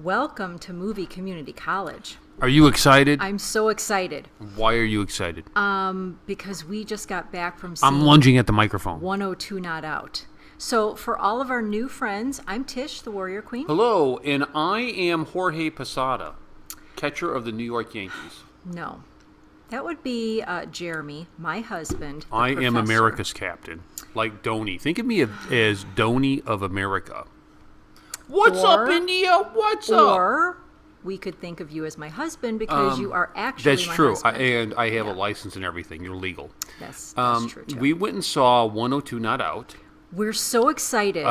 Welcome to Movie Community College. Are you excited? I'm so excited. Why are you excited? Because we just got back from seeing I'm lunging at the microphone. 102 Not Out. So for all of our new friends, I'm Tish, the Warrior Queen. Hello, and I am Jorge Posada, catcher of the New York Yankees. No. That would be Jeremy, my husband. I professor. am America's captain, like Dhoni. Think of me as Dhoni of America. What's up, India? What's up? Or we could think of you as my husband because you are actually That's my true. husband. And I have a license and everything. You're legal. That's true, too. We went and saw 102 Not Out. We're so excited.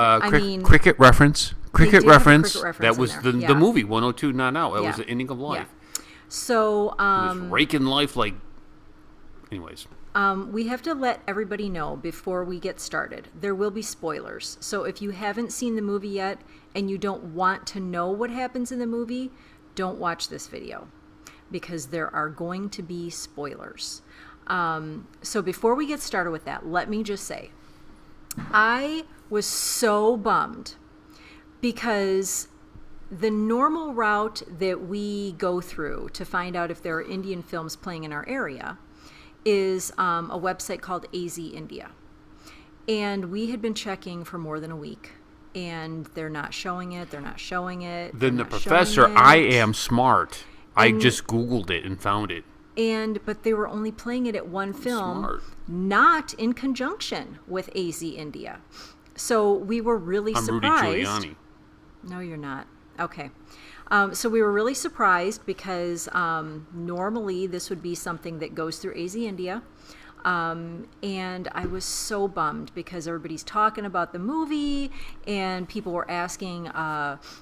Cricket reference. Cricket did have a reference. cricket reference That in was there. the movie 102 Not Out. That was the ending of life. Yeah. So, It was raking life like... Anyways. we have to let everybody know before we get started. There will be spoilers. So if you haven't seen the movie yet and you don't want to know what happens in the movie, don't watch this video because there are going to be spoilers. So before we get started with that, let me just say, I was so bummed because the normal route that we go through to find out if there are Indian films playing in our area is a website called AZ India. And we had been checking for more than a week, and they're not showing it, Then the professor, I am smart. I just Googled it and found it. But they were only playing it at one film, Smart. not in conjunction with AZ India. So we were really I'm surprised. Rudy Giuliani. No, you're not. Okay. So we were really surprised because normally this would be something that goes through AZ India. And I was so bummed because everybody's talking about the movie and people were asking,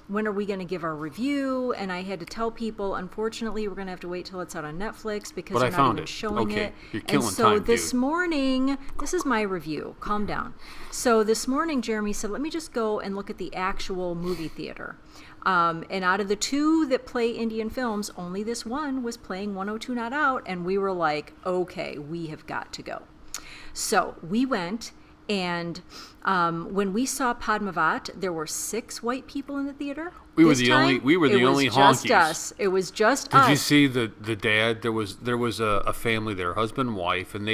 when are we going to give our review? And I had to tell people, unfortunately, we're going to have to wait till it's out on Netflix because they're not even showing it. You're killing and so time, this dude. morning, this is my review. Calm down. So this morning, Jeremy said, let me just go and look at the actual movie theater. And out of the two that play Indian films, only this one was playing 102 Not Out, and we were like, okay, we have got to go. So we went, and when we saw Padmavat, there were 6 white people in the theater. We were the only honkies. Just us. It was just us. Did you see the dad? There was a family there, husband and wife, and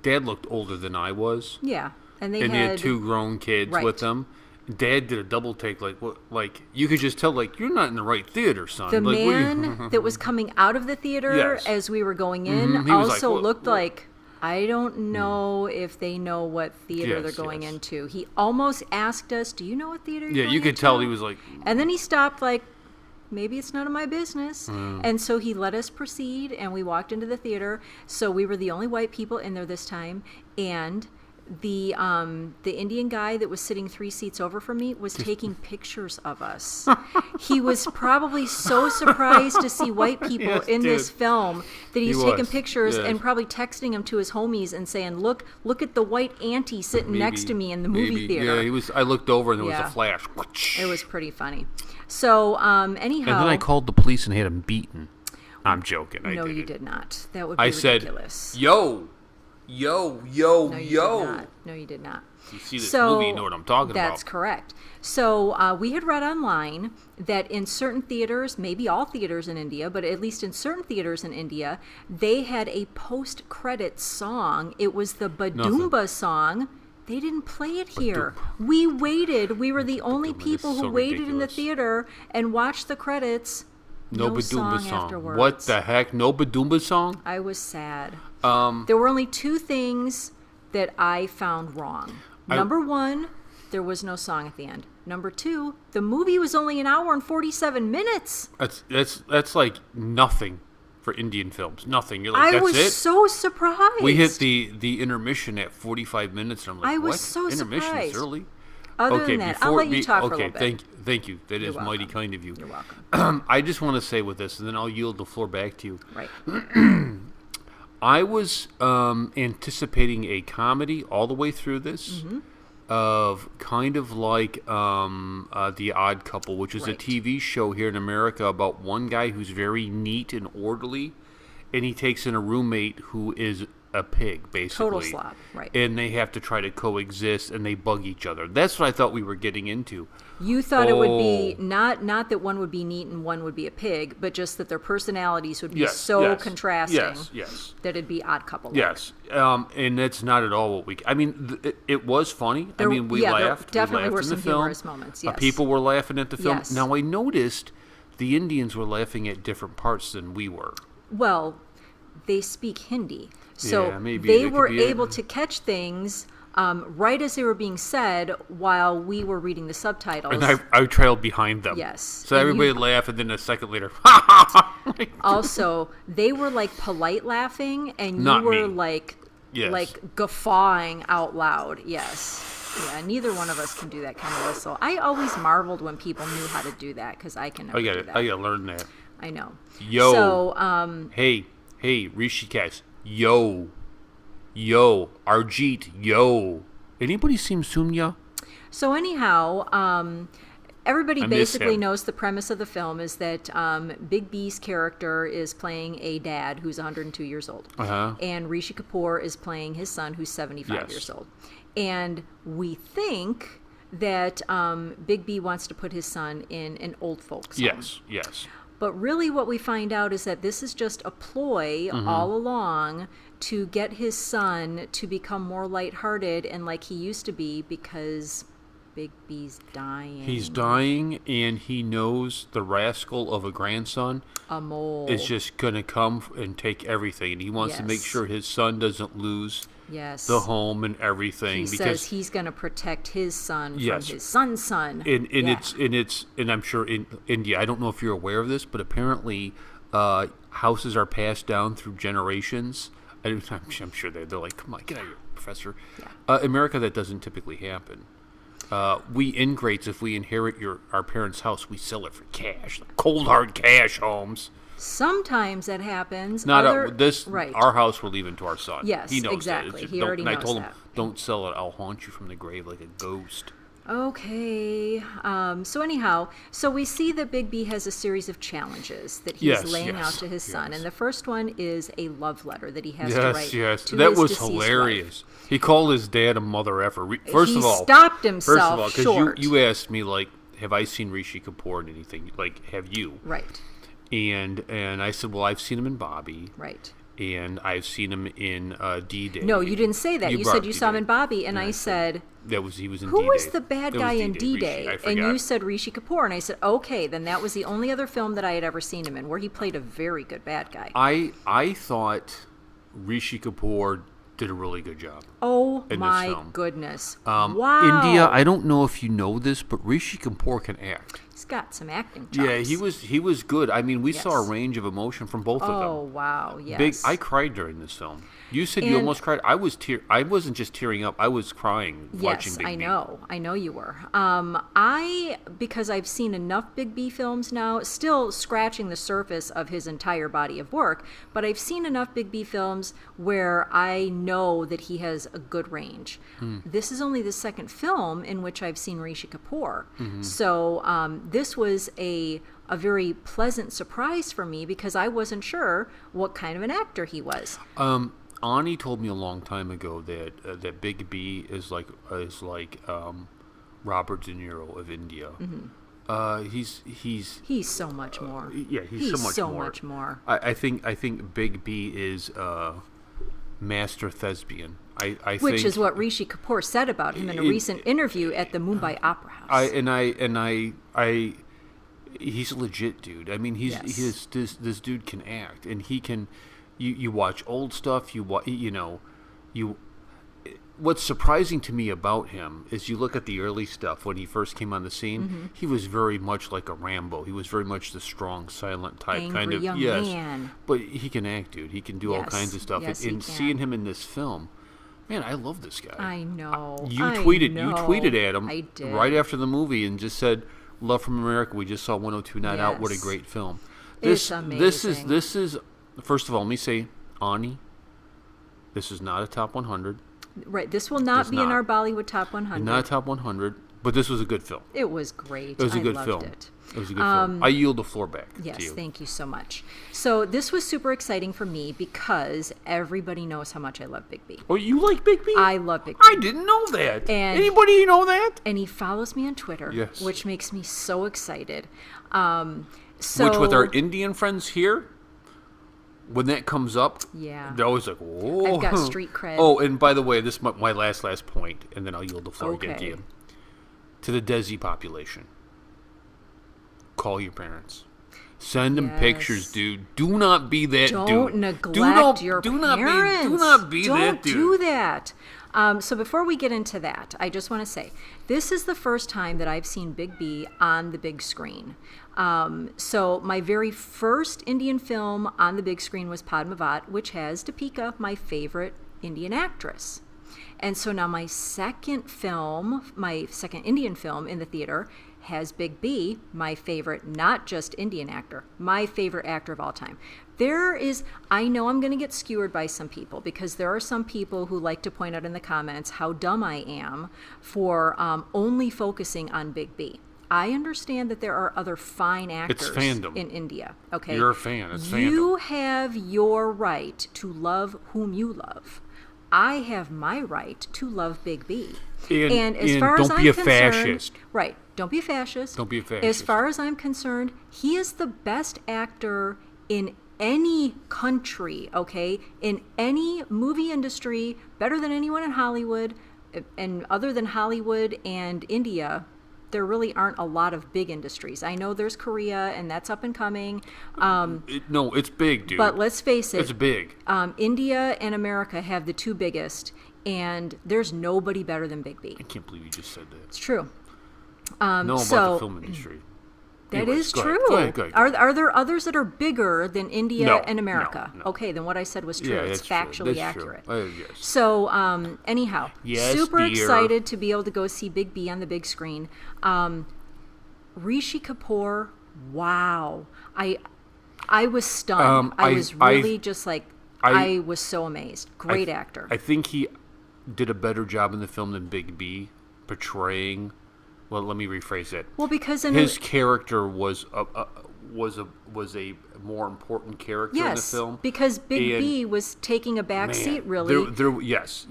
Dad looked older than I was. Yeah, and they had 2 grown kids with them. Dad did a double take, like you could just tell, like, you're not in the right theater, son. The like, man that was coming out of the theater as we were going in also looked like, I don't know if they know what theater they're going into. He almost asked us, do you know what theater you're going into? Yeah, you could tell he was like... And then he stopped like, maybe it's none of my business. And so he let us proceed, and we walked into the theater. So we were the only white people in there this time, and... The Indian guy that was sitting 3 seats over from me was taking pictures of us. He was probably so surprised to see white people in this film that he's taking pictures and probably texting them to his homies and saying, look at the white auntie sitting next to me in the movie theater. Yeah, I looked over and there was a flash. It was pretty funny. So anyhow. And then I called the police and had him beaten. I'm joking. No, you did not. That would be ridiculous. Said, yo. No, you did not. You see this movie, you know what I'm talking about. That's correct. So we had read online that in certain theaters, maybe all theaters in India, but at least in certain theaters in India, they had a post-credit song. It was the Badumba song. They didn't play it here. We waited. We were the only people who waited in the theater and watched the credits. No Badumba song afterwards. What the heck? No Badumba song? I was sad. There were only 2 things that I found wrong. Number 1, there was no song at the end. Number 2, the movie was only 1 hour and 47 minutes. That's like nothing for Indian films. Nothing. You're like, I was so surprised. We hit the intermission at 45 minutes, and I'm like, I was what? so Intermission surprised. is early? Other than that, I'll let you talk for a little bit. Thank you. That is mighty kind of you. You're welcome. I just want to say with this, and then I'll yield the floor back to you. Right. I was anticipating a comedy all the way through this, of kind of like The Odd Couple, which is a TV show here in America about one guy who's very neat and orderly, and he takes in a roommate who is a pig, basically. Total slob, right. And they have to try to coexist, and they bug each other. That's what I thought we were getting into. You thought it would be not that one would be neat and one would be a pig, but just that their personalities would be contrasting that it'd be Odd Couple. Yes, and that's not at all what we... I mean, it was funny. We laughed. There definitely were some humorous moments, yes. People were laughing at the film. Yes. Now, I noticed the Indians were laughing at different parts than we were. Well, they speak Hindi. So maybe they were able to catch things right as they were being said while we were reading the subtitles. And I trailed behind them. Yes. So everybody laughed, and then a second later, Also, they were like polite laughing, and Not you were me. like Yes. like guffawing out loud. Yes. Yeah, neither one of us can do that kind of whistle. I always marveled when people knew how to do that because I can never do that. I gotta learn that. I know. Yo. So, Hey, Rishikesh. Yo, Arjit, yo. Anybody seen Saumya? So anyhow, everybody basically him. knows the premise of the film is that Big B's character is playing a dad who's 102 years old. Uh-huh. And Rishi Kapoor is playing his son who's 75 years old. And we think that Big B wants to put his son in an old folks home. Yes. But really what we find out is that this is just a ploy all along to get his son to become more lighthearted and like he used to be because Big B's dying. He's dying, and he knows the rascal of a grandson A mole. is just going to come and take everything. And he wants to make sure his son doesn't lose the home and everything. He because says he's going to protect his son from his son's son. And I'm sure in India, I don't know if you're aware of this, but apparently houses are passed down through generations. I'm sure they're like, come on, get out of here, Professor. Yeah. America, that doesn't typically happen. We ingrates, if we inherit our parents' house, we sell it for cash, cold hard cash, Holmes. Sometimes that happens. Our house we're leaving to our son. Yes, he knows exactly. That. He already knows I told that. him, don't sell it. I'll haunt you from the grave like a ghost. Okay. So anyhow, we see that Big B has a series of challenges that he's laying out to his son. And the first one is a love letter that he has to write to that his was deceased hilarious. wife. He called his dad a mother effer. He stopped himself short. Because you asked me, like, have I seen Rishi Kapoor in anything? Like, have you? Right. And I said, well, I've seen him in Bobby. Right. And I've seen him in D-Day. No, you didn't say that. You said you saw him in Bobby, and I said... he was in D-Day. Who was the bad guy in D-Day? Rishi, and you said Rishi Kapoor, and I said, okay, then that was the only other film that I had ever seen him in, where he played a very good bad guy. I thought Rishi Kapoor did a really good job. Oh my goodness. Wow. India, I don't know if you know this, but Rishi Kapoor can act. He's got some acting chops. Yeah, he was good. I mean, we saw a range of emotion from both of them. Oh, wow, yes. I cried during this film. You said you almost cried. I wasn't just tearing up. I was crying watching Big B. Yes, I know you were. Because I've seen enough Big B films now, still scratching the surface of his entire body of work, but I've seen enough Big B films where I know that he has a good range. This is only the second film in which I've seen Rishi Kapoor. Mm-hmm. So this was a very pleasant surprise for me because I wasn't sure what kind of an actor he was. Ani told me a long time ago that Big B is like Robert De Niro of India. Mm-hmm. He's so much more. He's so much more. I think Big B is master thespian. Which is what Rishi Kapoor said about him in a recent interview at the Mumbai Opera House. He's a legit dude. I mean, this dude can act, and he can. You watch old stuff. What's surprising to me about him is you look at the early stuff when he first came on the scene. Mm-hmm. He was very much like a Rambo. He was very much the strong, silent type, angry kind of young man. But he can act, dude. He can do all kinds of stuff. Yes, and seeing him in this film, man, I love this guy. I know. You tweeted at him I did. right after the movie and just said, "Love from America. We just saw 102 Not Out. What a great film." It's amazing. This is first of all, let me say, Ani, this is not a top 100. Right. This will not be in our Bollywood top 100. Not a top 100. But this was a good film. It was great. It was a good loved film. It. It was a good film. I yield the floor back to Yes, you. thank you so much. So this was super exciting for me because everybody knows how much I love Big B. Oh, you like Big B? I love Big B. I didn't know that. And anybody know that? And he follows me on Twitter, yes, which makes me so excited. Which with our Indian friends here, when that comes up, they're always like, whoa. I've got street cred. Oh, and by the way, this is my last point, and then I'll yield the floor again to you. To the Desi population, call your parents. Send them pictures, dude. Do not be that dude. Don't neglect your parents. Do not be that dude. Don't do that. So before we get into that, I just want to say, this is the first time that I've seen Big B on the big screen. So my very first Indian film on the big screen was Padmavat, which has Deepika, my favorite Indian actress. And so now my second Indian film in the theater has Big B, my favorite, not just Indian actor, my favorite actor of all time. I know I'm going to get skewered by some people because there are some people who like to point out in the comments how dumb I am for only focusing on Big B. I understand that there are other fine actors in India. Okay, you're a fan. It's fandom. You have your right to love whom you love. I have my right to love Big B. And as far as I'm concerned, don't be a fascist. Right. Don't be a fascist. Don't be a fascist. As far as I'm concerned, he is the best actor in any country, okay? In any movie industry, better than anyone in Hollywood. And other than Hollywood and India, there really aren't a lot of big industries. I know there's Korea, and that's up and coming. No, it's big, dude. But let's face it. It's big. India and America have the two biggest, and there's nobody better than Big B. I can't believe you just said that. It's true. About the film industry. That is true. Go ahead. Are there others that are bigger than India and America? No. Okay, then what I said was true. Yeah, it's factually accurate. Yes. So, anyhow, yes, super excited to be able to go see Big B on the big screen. Rishi Kapoor, wow. I was stunned. I was so amazed. Great actor. I think he did a better job in the film than Big B portraying. Well, let me rephrase it. Well, because his character was a more important character in the film. Because Big B was taking a back seat, really. Yes.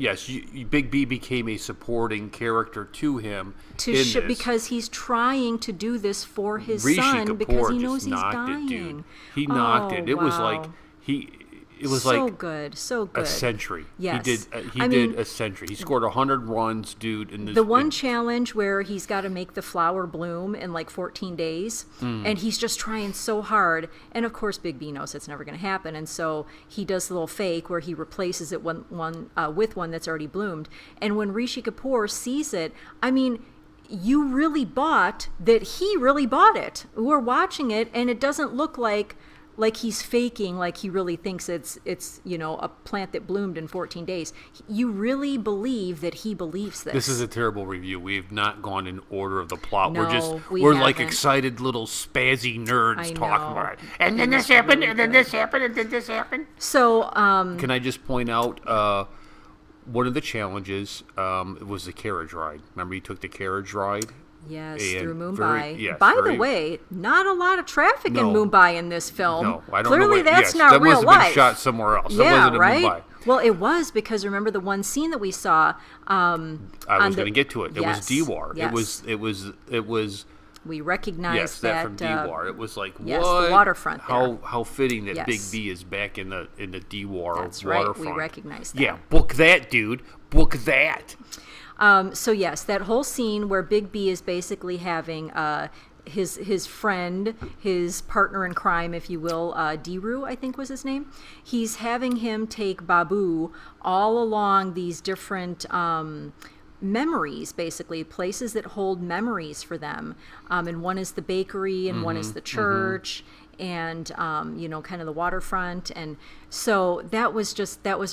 Big B became a supporting character to him because he's trying to do this for his Rishi son Kapoor because he knows he's dying. It, dude. He knocked it. It was like It was so like good. A century. Yes. He did a century. He scored 100 runs, dude. In this, the one challenge where he's got to make the flower bloom in like 14 days, and he's just trying so hard. And of course, Big B knows it's never going to happen, and so he does the little fake where he replaces it with one that's already bloomed. And when Rishi Kapoor sees it, I mean, you really bought that he really bought it. We're watching it, and it doesn't look like he's faking, like he really thinks it's a plant that bloomed in 14 days. You really believe that he believes this. This is a terrible review. We've not gone in order of the plot. No, we're like excited little spazzy nerds talking about it. And then this happened, and then this happened, and then this happened. So, can I just point out one of the challenges was the carriage ride. Remember you took the carriage ride? Yes, through Mumbai. By the way, not a lot of traffic in Mumbai in this film. No, I don't Clearly, know. That's not that real life. That must have been shot somewhere else. Yeah, that wasn't in right? Mumbai. Well, it was because remember the one scene that we saw. I was going to get to it. It was Diwar. Yes. It was. We recognized that from Diwar. It was like yes, what? The waterfront. There. How fitting that Big B is back in the Diwar That's waterfront. Right. We recognized that. Yeah, book that, dude. Book that. So yes, that whole scene where Big B is basically having his friend, his partner in crime, if you will, Dhiru, I think was his name. He's having him take Babu all along these different memories, basically places that hold memories for them. And one is the bakery, and one is the church. And kind of the waterfront, and so that was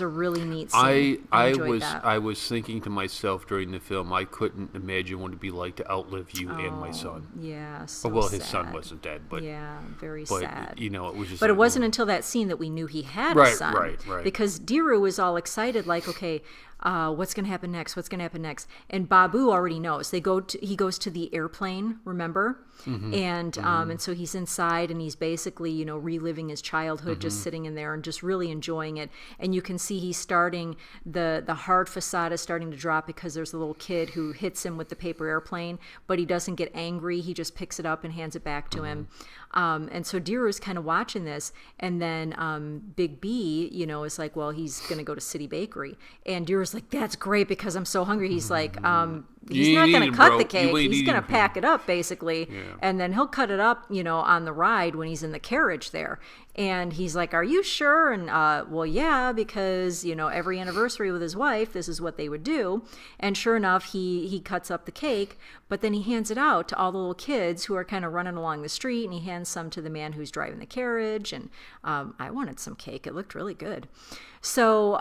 a really neat scene. I was thinking to myself during the film, I couldn't imagine what it'd be like to outlive you and my son. Yeah, so well, sad. His son wasn't dead, but yeah, very sad. It was just. But it wasn't until that scene that we knew he had a son, right. Because Dhiru was all excited, like, okay, what's going to happen next? What's going to happen next? And Babu already knows. He goes to the airplane, remember? And so he's inside and he's basically, reliving his childhood, just sitting in there and just really enjoying it. And you can see he's starting, the hard facade is starting to drop because there's a little kid who hits him with the paper airplane, but he doesn't get angry. He just picks it up and hands it back to him. And so Dhiru's kind of watching this, and then Big B, is like, well, he's going to go to City Bakery. And Dhiru's like, that's great because I'm so hungry. He's like, he's not going to cut the cake. He's going to pack it up, basically. Yeah. And then he'll cut it up, on the ride when he's in the carriage there. And he's like, are you sure? And, well, yeah, because, every anniversary with his wife, this is what they would do. And sure enough, he cuts up the cake, but then he hands it out to all the little kids who are kind of running along the street, and he hands some to the man who's driving the carriage. And I wanted some cake. It looked really good. So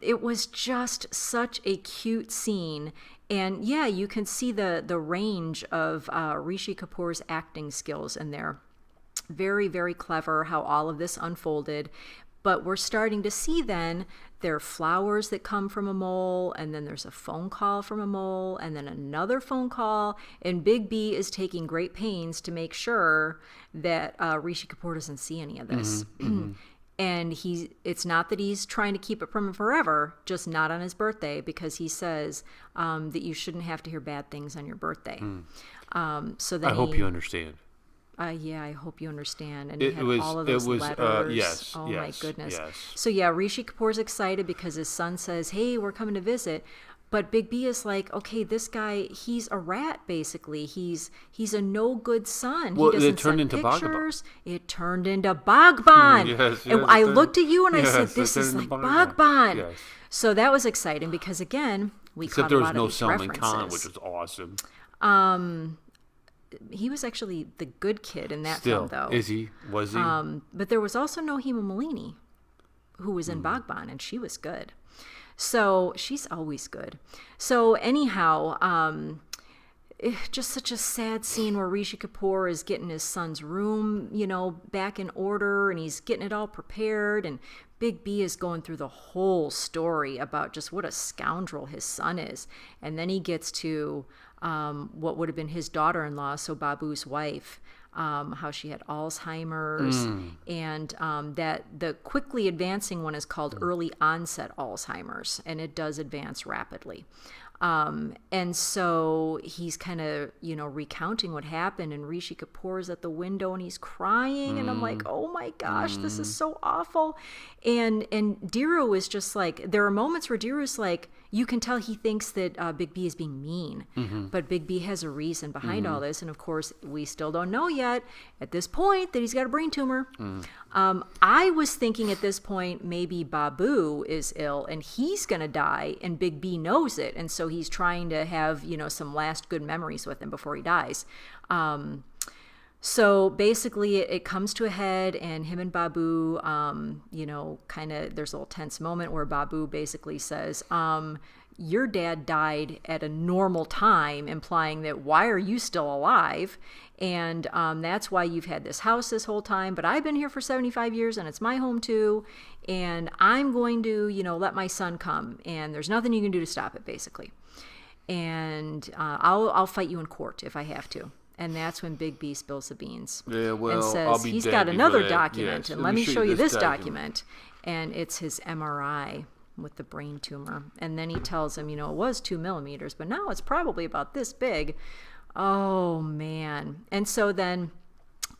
it was just such a cute scene. And yeah, you can see the range of Rishi Kapoor's acting skills in there. Very, very clever how all of this unfolded. But we're starting to see then there are flowers that come from a mole, and then there's a phone call from a mole, and then another phone call. And Big B is taking great pains to make sure that Rishi Kapoor doesn't see any of this. And it's not that he's trying to keep it from him forever, just not on his birthday, because he says that you shouldn't have to hear bad things on your birthday. So then I hope you understand. Yeah, I hope you understand. And he had all of those letters. Yes, my goodness. Yes. So yeah, Rishi Kapoor's excited because his son says, hey, we're coming to visit. But Big B is like, okay, this guy, he's a rat, basically. He's a no good son. Well, he doesn't it turned send into pictures. It turned into Bhagban. Yes, and I looked at you and I said, this is like Bhagban. Yes. So that was exciting because, again, we caught a lot of these references. Except there was no Salman Khan, which was awesome. He was actually the good kid in that Still, film, though. Is he? Was he? But there was also Nohima Malini, who was in Bhagban, and she was good. So she's always good. So anyhow, just such a sad scene where Rishi Kapoor is getting his son's room, back in order, and he's getting it all prepared, and Big B is going through the whole story about just what a scoundrel his son is. And then he gets to what would have been his daughter-in-law, so Babu's wife, how she had Alzheimer's, and that the quickly advancing one is called early onset Alzheimer's, and it does advance rapidly. And so he's kind of, recounting what happened, and Rishi Kapoor is at the window and he's crying, and I'm like, oh my gosh, this is so awful. And Dhiru is just like, there are moments where Dhiru's like, you can tell he thinks that Big B is being mean, but Big B has a reason behind all this. And of course, we still don't know yet at this point that he's got a brain tumor. I was thinking at this point, maybe Babu is ill and he's going to die, and Big B knows it. And so he's trying to have, some last good memories with him before he dies. So basically it comes to a head, and him and Babu, kind of, there's a little tense moment where Babu basically says, your dad died at a normal time, implying that why are you still alive? And that's why you've had this house this whole time, but I've been here for 75 years and it's my home too. And I'm going to, let my son come, and there's nothing you can do to stop it, basically. And I'll fight you in court if I have to. And that's when Big B spills the beans. Yeah, well, and says, I'll be he's dead got another before that. document, Yes. and let me show you this document. And it's his MRI with the brain tumor. And then he tells him, it was 2 millimeters, but now it's probably about this big. Oh, man. And so then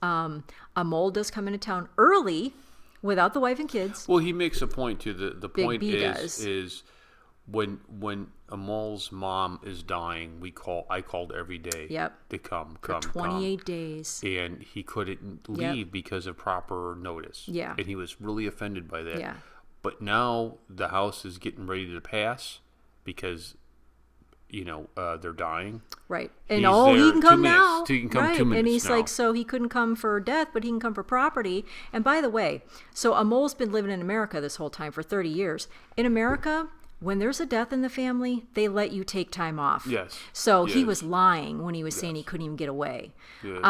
a mole does come into town early without the wife and kids. Well, he makes a point, too. The point B is when Amal's mom is dying, I called every day to come. For 28 days. And he couldn't leave because of proper notice. Yeah. And he was really offended by that. Yeah. But now the house is getting ready to pass because, they're dying. Right. And he can come now. He can come right. 2 minutes And he's now. like, so he couldn't come for death, but he can come for property. And by the way, so Amal's been living in America this whole time for 30 years. In America, when there's a death in the family, they let you take time off. Yes. So he Yes. was lying when he was saying he couldn't even get away. Yes.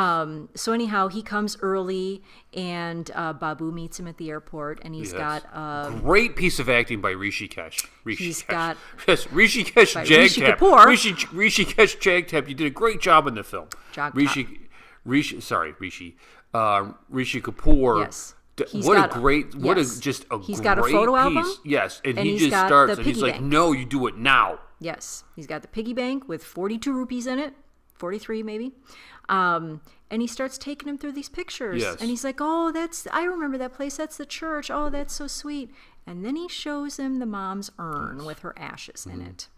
So anyhow, he comes early, and Babu meets him at the airport, and he's got great piece of acting by Rishi Kapoor. He's got Rishi Kapoor Rishi Jagtap. Kapoor. Rishi Kapoor Jagtap. You did a great job in the film. Jagtap. Rishi Kapoor. Yes. He's What got a great, what a just a he's great got a photo piece. album, Yes, and he he's just got starts the and he's piggy like, bank. "No, you do it now." Yes, he's got the piggy bank with 42 rupees in it, 43 maybe. And he starts taking him through these pictures. Yes. And he's like, "Oh, I remember that place. That's the church. Oh, that's so sweet." And then he shows him the mom's urn with her ashes in it,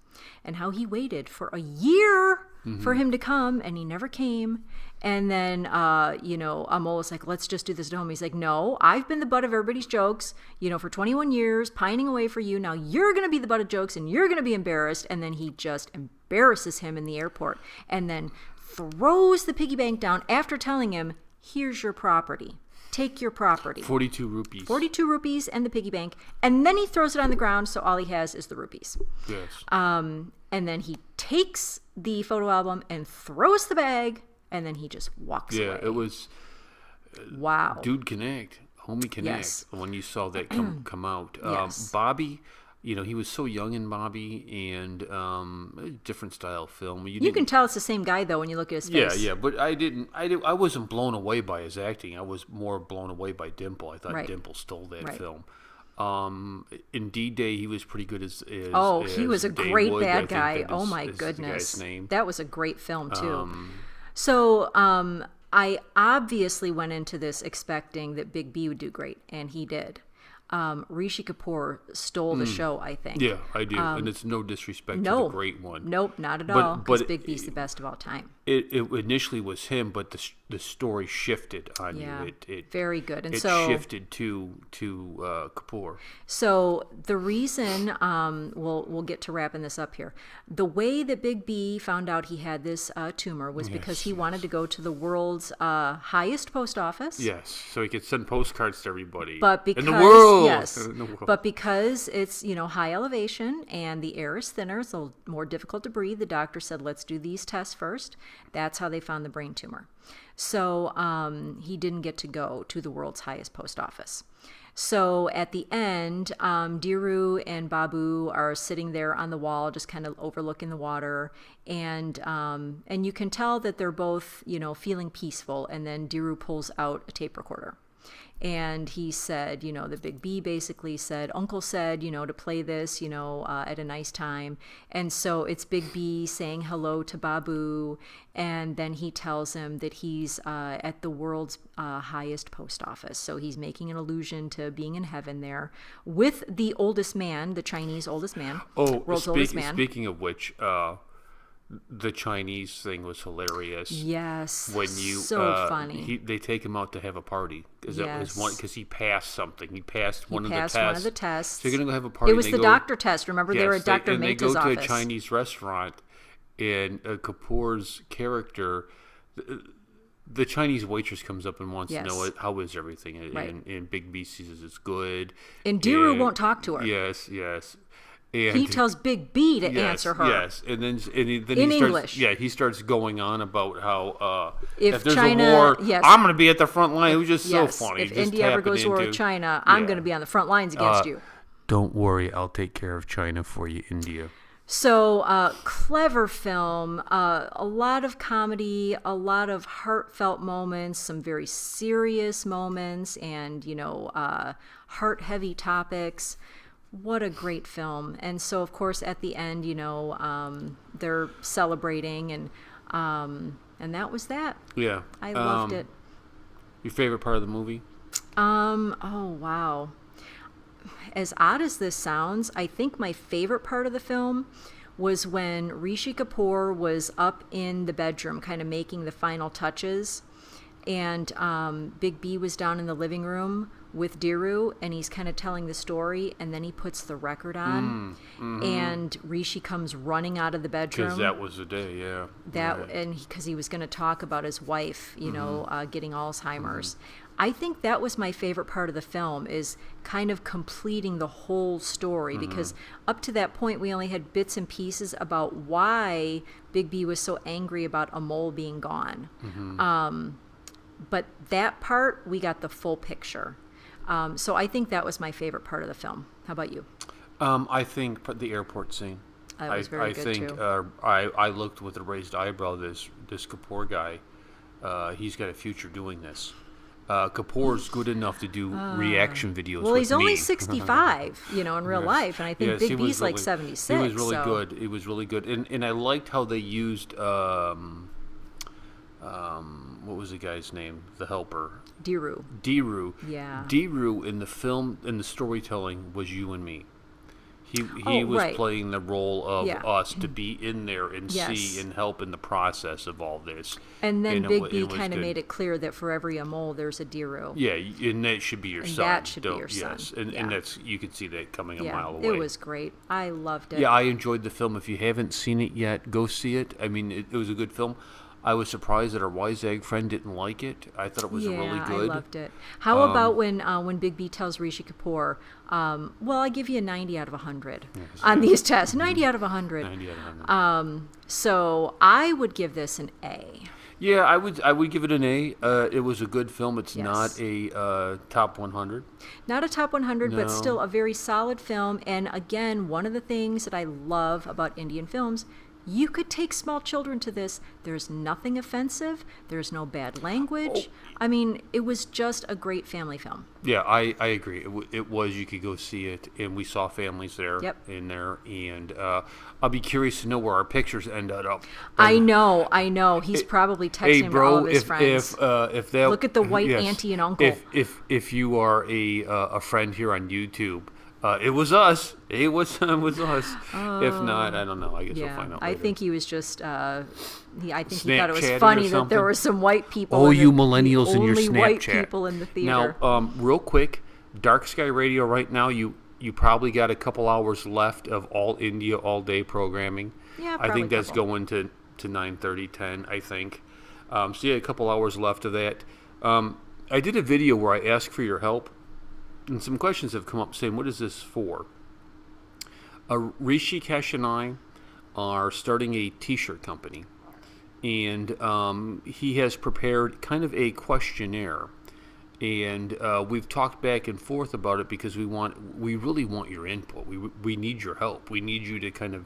and how he waited for a year for him to come, and he never came. And then, Amol was like, "Let's just do this at home." He's like, "No, I've been the butt of everybody's jokes, for 21 years, pining away for you. Now you're going to be the butt of jokes, and you're going to be embarrassed." And then he just embarrasses him in the airport, and then throws the piggy bank down after telling him, "Here's your property. Take your property." 42 rupees. 42 rupees and the piggy bank. And then he throws it on the ground, so all he has is the rupees. Yes. And then he takes the photo album and throws the bag, and then he just walks away. Yeah, it was. Wow. Dude Connect, Homie Connect. Yes. When you saw that come out, Yes. Bobby, he was so young in Bobby, and a different style film. You can tell it's the same guy, though, when you look at his face. Yeah, but I wasn't blown away by his acting. I was more blown away by Dimple. I thought Right. Dimple stole that Right. film. In D-Day, he was pretty good as He was a Dave great Wood, I bad think guy. that Oh, is- my is the goodness. guy's name. That was a great film, too. So I obviously went into this expecting that Big B would do great, and he did. Rishi Kapoor stole the show, I think. Yeah, I do, and it's no disrespect to No. the great one. Nope, not at But- all, because but Big B's the best of all time. It initially was him, but the story shifted on Yeah, you. It very good. And it so shifted to Kapoor. So the reason, we'll get to wrapping this up here. The way that Big B found out he had this tumor was because he wanted to go to the world's highest post office. Yes, so he could send postcards to everybody. But because in the world, yes, in the world. but because it's high elevation and the air is thinner, it's a little more difficult to breathe. The doctor said, "Let's do these tests first." That's how they found the brain tumor. So he didn't get to go to the world's highest post office. So at the end, Diru and Babu are sitting there on the wall, just kind of overlooking the water, and you can tell that they're both feeling peaceful. And then Diru pulls out a tape recorder. And he said, the Big B basically said, "Uncle said, to play this, at a nice time." And so it's Big B saying hello to Babu. And then he tells him that he's at the world's highest post office. So he's making an allusion to being in heaven there with the oldest man, the Chinese oldest man. World's oldest man. Speaking of which, the Chinese thing was hilarious. Yes, when you so funny. They take him out to have a party because Yes. he passed something. He passed one of the passed tests. one of the tests. So you're gonna go have a party. It was They the go- doctor test. Remember, they were at Dr. And they Mehta's go to office. a Chinese restaurant, and Kapoor's character, the Chinese waitress comes up and wants Yes. to know how is everything, Right. and Big B says it's good. And Diru won't talk to her. Yes. And He tells Big B to yes, answer her. Yes, and then In he starts, English. Yeah, he starts going on about how If there's China- a war, yes. I'm going to be at the front line. It was just Yes, so funny. if just India ever tapping goes to war with into- China, I'm Yeah. going to be on the front lines against you. Don't worry, I'll take care of China for you, India. So, clever film, a lot of comedy, a lot of heartfelt moments, some very serious moments, and, heart-heavy topics. What a great film. And so, of course, at the end, they're celebrating, and that was that. Yeah, I loved it. Your favorite part of the movie? Oh, wow. As odd as this sounds, I think my favorite part of the film was when Rishi Kapoor was up in the bedroom kind of making the final touches, and Big B was down in the living room with Diru, and he's kind of telling the story, and then he puts the record on, and Rishi comes running out of the bedroom. Because that was the day, yeah. That Right. and because he was going to talk about his wife, getting Alzheimer's. I think that was my favorite part of the film, is kind of completing the whole story, because up to that point we only had bits and pieces about why Big B was so angry about a mole being gone. But that part, we got the full picture. So I think that was my favorite part of the film. How about you? I think the airport scene. That was very good, too. I looked with a raised eyebrow. This Kapoor guy, he's got a future doing this. Kapoor's good enough to do reaction videos. Well, with he's only me. 65, in real life, and I think Big B's like 76. He was really good. He was really good, and I liked how they used what was the guy's name? The helper. Diru. Yeah. Diru in the film, in the storytelling, was you and me. He was playing the role of us to be in there and see and help in the process of all this. And then Big B kind of made it clear that for every mole, there's a Diru. Yeah, and that should be your son. That should be your son. Yes, and that's, you could see that coming a mile away. It was great. I loved it. Yeah, I enjoyed the film. If you haven't seen it yet, go see it. I mean, it was a good film. I was surprised that our wise egg friend didn't like it. I thought it was really good. I loved it. How about when Big B tells Rishi Kapoor, well, I give you a 90 out of 100 on these tests. 90 out of 100. 90 out of 100. So I would give this an A. Yeah, I would give it an A. It was a good film. It's not a top 100. Not a top 100, but still a very solid film. And again, one of the things that I love about Indian films, you could take small children to this. There's nothing offensive. There's no bad language. I mean, it was just a great family film. Yeah, I agree. It was. You could go see it, and we saw families there in there. And I'll be curious to know where our pictures ended up. I know. He's probably texting to all of his friends. If that, look at the white auntie and uncle. If you are a friend here on YouTube. It was us. It was us. If not, I don't know. I guess we'll find out later. I think he was just. I think he thought it was funny that there were some white people. Oh, you millennials in your Snapchat. Only white people in the theater. Now, real quick, Dark Sky Radio right now. You probably got a couple hours left of All India All Day programming. Yeah, I think that's going to 9:30, 10. I think. So yeah, a couple hours left of that. I did a video where I asked for your help. And some questions have come up saying, what is this for? Rishi Kesh and I are starting a t-shirt company. And he has prepared kind of a questionnaire. And we've talked back and forth about it because we really want your input. We need your help. We need you to kind of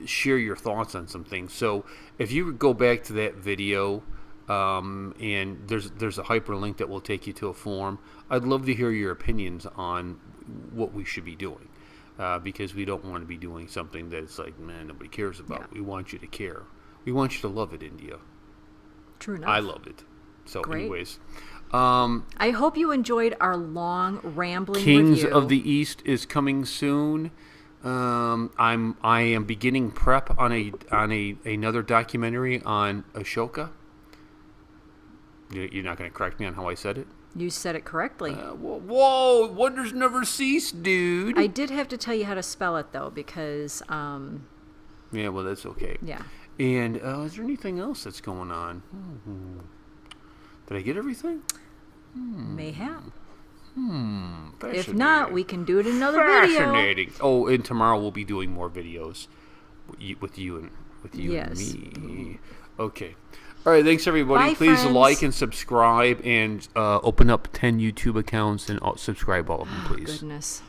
share your thoughts on some things. So if you go back to that video... and there's a hyperlink that will take you to a form. I'd love to hear your opinions on what we should be doing, because we don't want to be doing something that's like, man, nobody cares about. Yeah. We want you to care. We want you to love it, India. True enough. I loved it. So, great. Anyways, I hope you enjoyed our long rambling Kings review. of the East is coming soon. I am beginning prep on another documentary on Ashoka. You're not going to correct me on how I said it? You said it correctly. Whoa, wonders never cease, dude. I did have to tell you how to spell it, though, because... yeah, well, that's okay. Yeah. And is there anything else that's going on? Did I get everything? Mayhap. If not, we can do it in another video. Fascinating. Oh, and tomorrow we'll be doing more videos with you and me. Okay. All right, thanks everybody. Bye, Please friends. like and subscribe, and open up 10 YouTube accounts and subscribe all of them, please. Goodness.